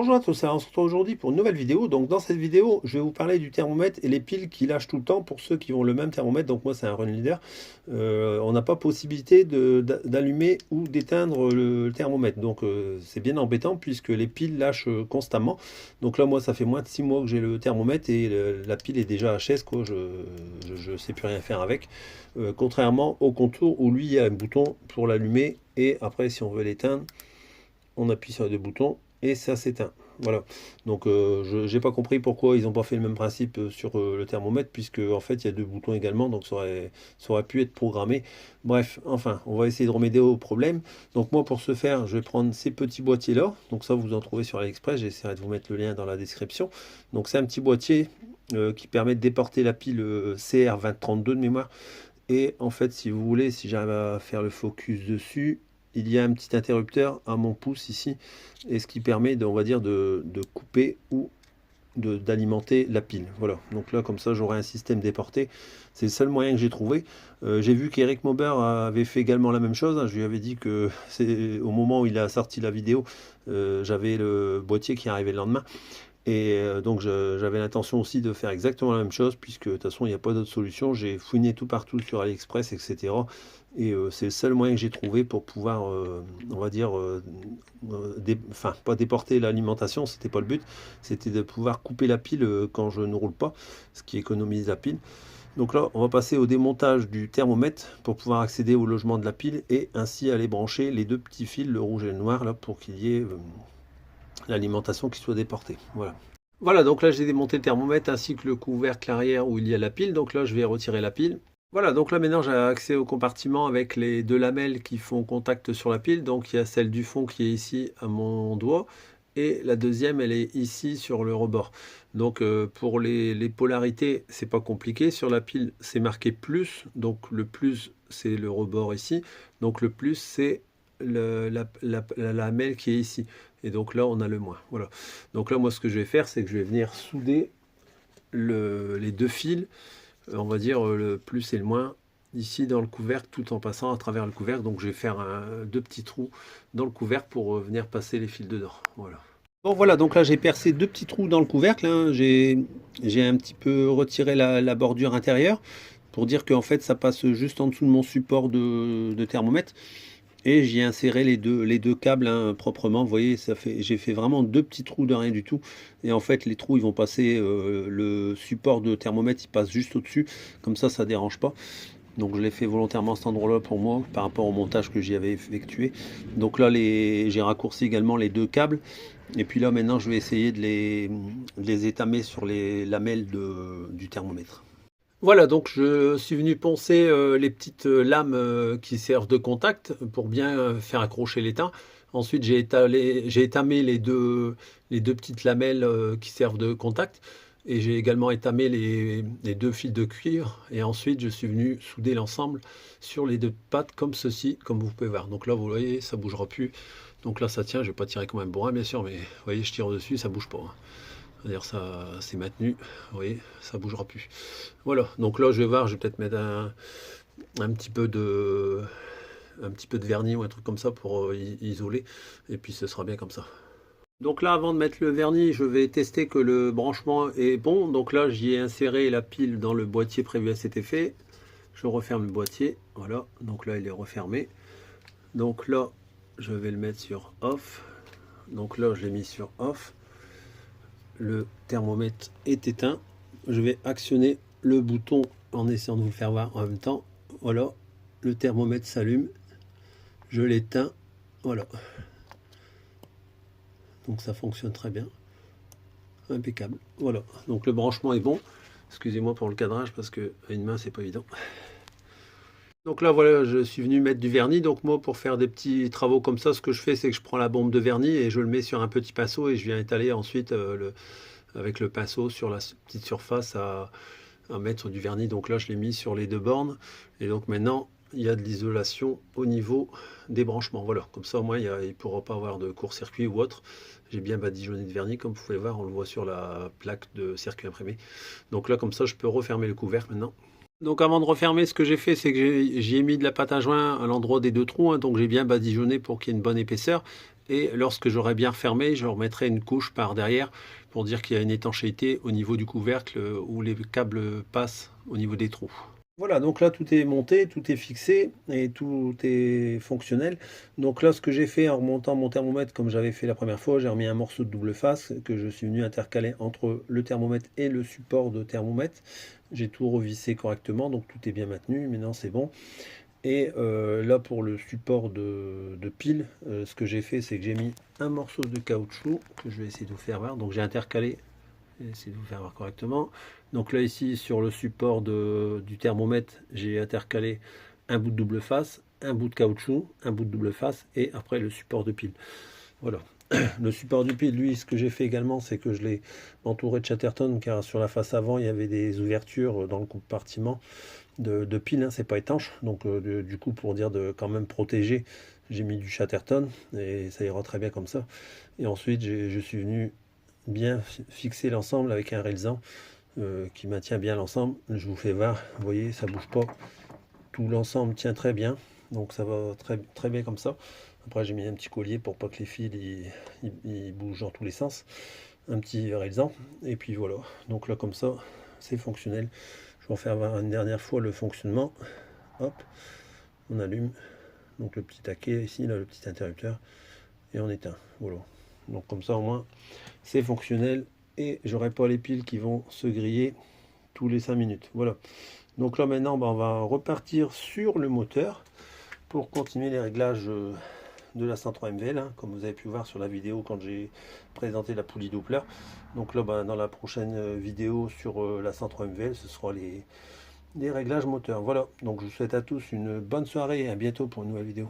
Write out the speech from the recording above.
Bonjour à tous, alors on se retrouve aujourd'hui pour une nouvelle vidéo. Donc dans cette vidéo, je vais vous parler du thermomètre et les piles qui lâchent tout le temps pour ceux qui ont le même thermomètre. Donc moi c'est un Run Leader. On n'a pas possibilité d'allumer ou d'éteindre le thermomètre. Donc c'est bien embêtant puisque les piles lâchent constamment. Donc là moi ça fait moins de 6 mois que j'ai le thermomètre et la pile est déjà HS quoi. Je sais plus rien faire avec. Contrairement au contour où lui il y a un bouton pour l'allumer et après si on veut l'éteindre, on appuie sur les deux boutons et ça s'éteint. Voilà. Donc je n'ai pas compris pourquoi ils n'ont pas fait le même principe sur le thermomètre, puisque en fait il y a deux boutons également, donc ça aurait pu être programmé. Bref, enfin, on va essayer de remédier au problème. Donc moi pour ce faire, je vais prendre ces petits boîtiers là. Donc ça vous en trouvez sur AliExpress, j'essaierai de vous mettre le lien dans la description. Donc c'est un petit boîtier qui permet de déporter la pile CR2032 de mémoire. Et en fait, si vous voulez, si j'arrive à faire le focus dessus, il y a un petit interrupteur à mon pouce ici, et ce qui permet, on va dire, de couper ou d'alimenter la pile. Voilà, donc là, comme ça, j'aurai un système déporté. C'est le seul moyen que j'ai trouvé. J'ai vu qu'Eric Mauber avait fait également la même chose, hein. Je lui avais dit que c'est au moment où il a sorti la vidéo, j'avais le boîtier qui arrivait le lendemain. Et donc j'avais l'intention aussi de faire exactement la même chose, puisque de toute façon il n'y a pas d'autre solution. J'ai fouiné tout partout sur AliExpress, etc. Et c'est le seul moyen que j'ai trouvé pour pouvoir, on va dire, enfin pas déporter l'alimentation, c'était pas le but, c'était de pouvoir couper la pile quand je ne roule pas, ce qui économise la pile. Donc là, on va passer au démontage du thermomètre pour pouvoir accéder au logement de la pile et ainsi aller brancher les deux petits fils, le rouge et le noir, là, pour qu'il y ait l'alimentation qui soit déportée. Voilà. Voilà, donc là j'ai démonté le thermomètre ainsi que le couvercle arrière où il y a la pile. Donc là je vais retirer la pile. Voilà, donc là maintenant j'ai accès au compartiment avec les deux lamelles qui font contact sur la pile. Donc il y a celle du fond qui est ici à mon doigt et la deuxième elle est ici sur le rebord. Donc pour les polarités c'est pas compliqué. Sur la pile c'est marqué plus, donc le plus c'est le rebord ici. Donc le plus c'est la lamelle qui est ici. Et donc là, on a le moins. Voilà. Donc là, moi, ce que je vais faire, c'est que je vais venir souder les deux fils, on va dire le plus et le moins, ici dans le couvercle, tout en passant à travers le couvercle. Donc je vais faire deux petits trous dans le couvercle pour venir passer les fils dedans. Voilà. Bon, voilà, donc là, j'ai percé deux petits trous dans le couvercle, hein. J'ai un petit peu retiré la bordure intérieure pour dire qu'en fait, ça passe juste en dessous de mon support de thermomètre. Et j'y ai inséré les deux câbles, hein, proprement. Vous voyez, j'ai fait vraiment deux petits trous de rien du tout. Et en fait, les trous, ils vont passer, le support de thermomètre, il passe juste au-dessus. Comme ça dérange pas. Donc je l'ai fait volontairement à cet endroit-là pour moi, par rapport au montage que j'y avais effectué. Donc là, j'ai raccourci également les deux câbles. Et puis là, maintenant, je vais essayer de les étamer sur les lamelles du thermomètre. Voilà, donc je suis venu poncer les petites lames qui servent de contact pour bien faire accrocher l'étain. Ensuite, j'ai étamé les deux petites lamelles qui servent de contact. Et j'ai également étamé les deux fils de cuivre. Et ensuite, je suis venu souder l'ensemble sur les deux pattes comme ceci, comme vous pouvez voir. Donc là, vous voyez, ça ne bougera plus. Donc là, ça tient. Je ne vais pas tirer comme un bourrin, bien sûr, mais vous voyez, je tire dessus, ça ne bouge pas, hein. C'est-à-dire ça c'est maintenu, vous voyez, ça bougera plus. Voilà, donc là je vais voir, je vais peut-être mettre un petit peu de vernis ou un truc comme ça pour isoler, et puis ce sera bien comme ça. Donc là, avant de mettre le vernis, je vais tester que le branchement est bon. Donc là, j'y ai inséré la pile dans le boîtier prévu à cet effet. Je referme le boîtier, voilà, donc là il est refermé. Donc là, je vais le mettre sur off. Donc là, je l'ai mis sur off. Le thermomètre est éteint. Je vais actionner le bouton en essayant de vous le faire voir en même temps. Voilà, le thermomètre s'allume. Je l'éteins. Voilà. Donc ça fonctionne très bien. Impeccable. Voilà. Donc le branchement est bon. Excusez-moi pour le cadrage parce que à une main c'est pas évident. Donc là voilà, je suis venu mettre du vernis. Donc moi pour faire des petits travaux comme ça, ce que je fais c'est que je prends la bombe de vernis et je le mets sur un petit pinceau et je viens étaler ensuite avec le pinceau sur la petite surface à mettre du vernis. Donc là je l'ai mis sur les deux bornes et donc maintenant il y a de l'isolation au niveau des branchements. Voilà, comme ça au moins il ne pourra pas avoir de court-circuit ou autre. J'ai bien badigeonné de vernis comme vous pouvez voir, on le voit sur la plaque de circuit imprimé. Donc là comme ça je peux refermer le couvercle maintenant. Donc avant de refermer, ce que j'ai fait, c'est que j'y ai mis de la pâte à joint à l'endroit des deux trous, hein, donc j'ai bien badigeonné pour qu'il y ait une bonne épaisseur. Et lorsque j'aurai bien refermé, je remettrai une couche par derrière pour dire qu'il y a une étanchéité au niveau du couvercle où les câbles passent au niveau des trous. Voilà, donc là tout est monté, tout est fixé et tout est fonctionnel. Donc là ce que j'ai fait en remontant mon thermomètre comme j'avais fait la première fois, j'ai remis un morceau de double face que je suis venu intercaler entre le thermomètre et le support de thermomètre. J'ai tout revissé correctement, donc tout est bien maintenu, maintenant c'est bon. Et là pour le support de pile, ce que j'ai fait c'est que j'ai mis un morceau de caoutchouc que je vais essayer de vous faire voir. Donc j'ai intercalé, je vais essayer de vous faire voir correctement. Donc là ici sur le support du thermomètre, j'ai intercalé un bout de double face, un bout de caoutchouc, un bout de double face et après le support de pile. Voilà. Le support du pile, lui, ce que j'ai fait également, c'est que je l'ai entouré de Chatterton car sur la face avant, il y avait des ouvertures dans le compartiment de pile, hein, c'est pas étanche. Donc du coup, pour dire de quand même protéger, j'ai mis du Chatterton et ça ira très bien comme ça. Et ensuite, je suis venu bien fixer l'ensemble avec un rélzan qui maintient bien l'ensemble. Je vous fais voir, vous voyez, ça bouge pas. Tout l'ensemble tient très bien, donc ça va très bien comme ça. Après, j'ai mis un petit collier pour pas que les fils ils bougent dans tous les sens. Un petit rélzan, et puis voilà. Donc là, comme ça, c'est fonctionnel. Je vais en faire voir une dernière fois le fonctionnement. Hop, on allume. Donc le petit taquet ici, là, le petit interrupteur, et on éteint. Voilà. Donc comme ça, au moins, c'est fonctionnel et j'aurai pas les piles qui vont se griller tous les 5 minutes. Voilà. Donc là maintenant, on va repartir sur le moteur pour continuer les réglages de la 103 MVL, hein, comme vous avez pu voir sur la vidéo quand j'ai présenté la poulie Doppler. Donc là, dans la prochaine vidéo sur la 103 MVL, ce sera les réglages moteurs. Voilà, donc je vous souhaite à tous une bonne soirée et à bientôt pour une nouvelle vidéo.